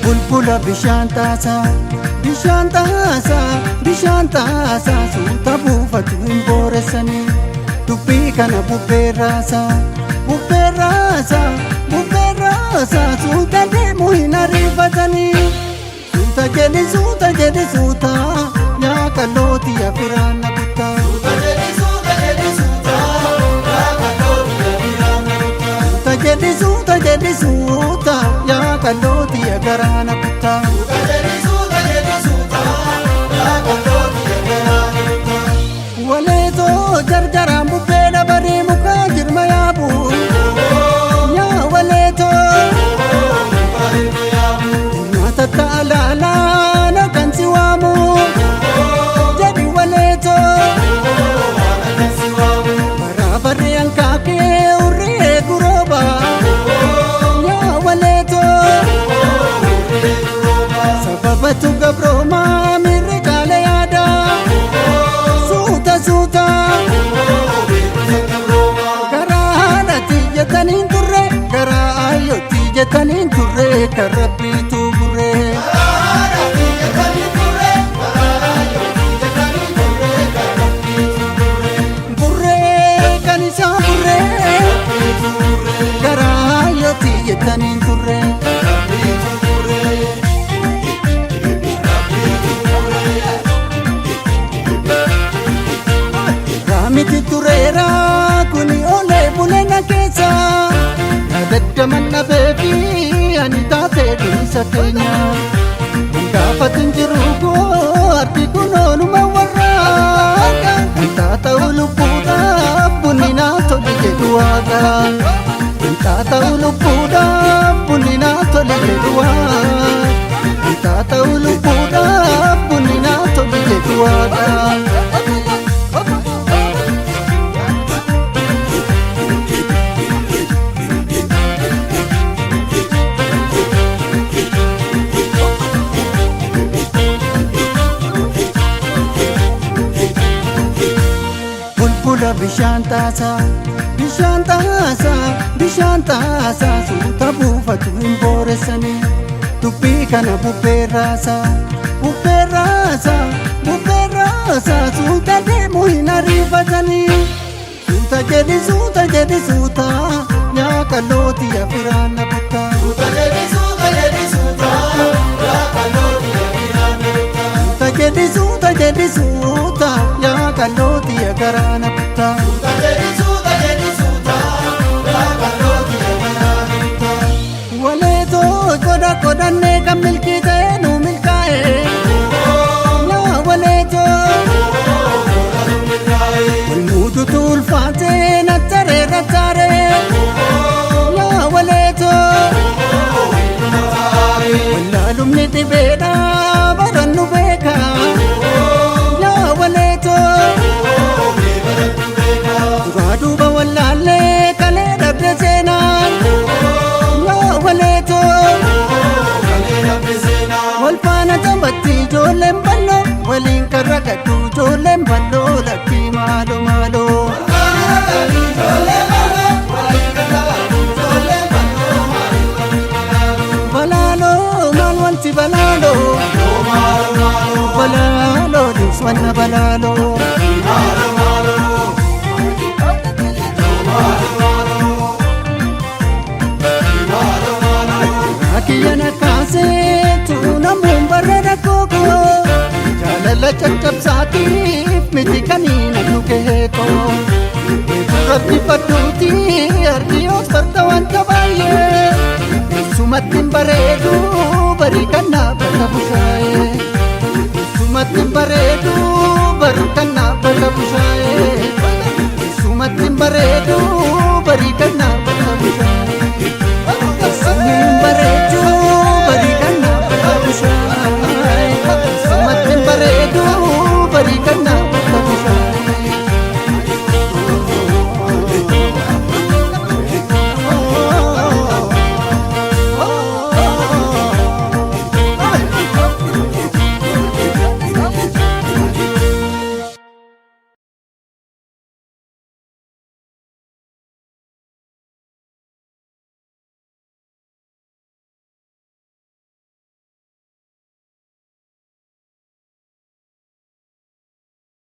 Bulbula bishaan taasaa, bishaan taasaa, bishaan taasaa suuta buufatu hin booressanii. Dubbii kana bubbeerraasaa, bubbeerraasaa, bubbeerraasaa suuta deemu hin ariifatanii. Suuta jedhi suuta jedhi suuta yaa qallooti yaa firaanna kuttaa. Suuta jedhi suuta jedhi suuta yaa qallooti yaa firaanna kuttaa. Suuta jedhi suuta jedhi suuta yaa qallooti yaa garaana kuttaa. Suuta jedhi suuta yaa qallooti yaa garaana kuttaa. Waleetoo jarjaraan bubbee dabaree mukaa jirma yaabu. Yaa waleetoo nyaata taalaalaa kan si waamu. Jedhi waleetoo barabaree hanqaaqee urree gurooba. Yaa waleetoo sababatu gabroomaa mirri gaala yaada. Suuta suuta garaa haadhati jetaniin turre, garaa ayyootti jetaniin turre, kan rabbiitu burre. Burree kan isaa burree, garaa ayyootti jetaniin turre. Miti tureera kuni olee buleena keessa daddaman dhabeefi ani taatee dhiisa keenya. Gaafatin jiru koo argi kun ooluma warraaqa. Taata'u lubbuudhaaf bunni naa toli jedhu waaqa. Taata'u lubbuudhaaf bunni naa toli jedhu waaqa. Taata'u lubbuudhaaf bunni naa toli jedhu waaqa. Bulbula bishaan taasaa, bishaan taasaa, bishaan taasaa suuta buufatu hin booressanii. Dubbii kana bubbeerraasaa, bubbeerraasaa, bubbeerraasaa suuta deemu hin ariifatanii. Suuta jedhi suuta yaa qallooti yaa firaanna kuttaa. Suuta jedhi suuta yaa qallooti yaa firaanna kuttaa. Suuta jedhi suuta yaa qallooti yaa garaana kuttaa. Suuta jedhi suuta yaa qallooti yaa garaana kuttaa. Waleetoo qoda qodannee kan milkii ta'e nu milkaa'e. Yaa waleetoo walmuututu ulfaatee nattaree rattaaree. Yaa waleetoo wallaalumni dhibeedhaa barannu beeka. Yaa waleetoo duraa duuba wallaallee kalee dhabde seenaa. Yaa waleetoo wal faana taphatti ijoolleen balloo waliin karra gaddu ijoolleen balloo lakkii maaloo maaloo. Balaaloo maal wanti balaaloo. Balaaloo dhiiswanna balaaloo. Akiyyana kaaseetu namuun barreeda kookoo. Jaalala caccabsaatiif miti kaniina dhugee koo. Rabbi fadduuti ardiyoos farda wanta baay'ee. Sumattiin bareedu barii kan dhaabbata bushaayee. Sumattiin bareedu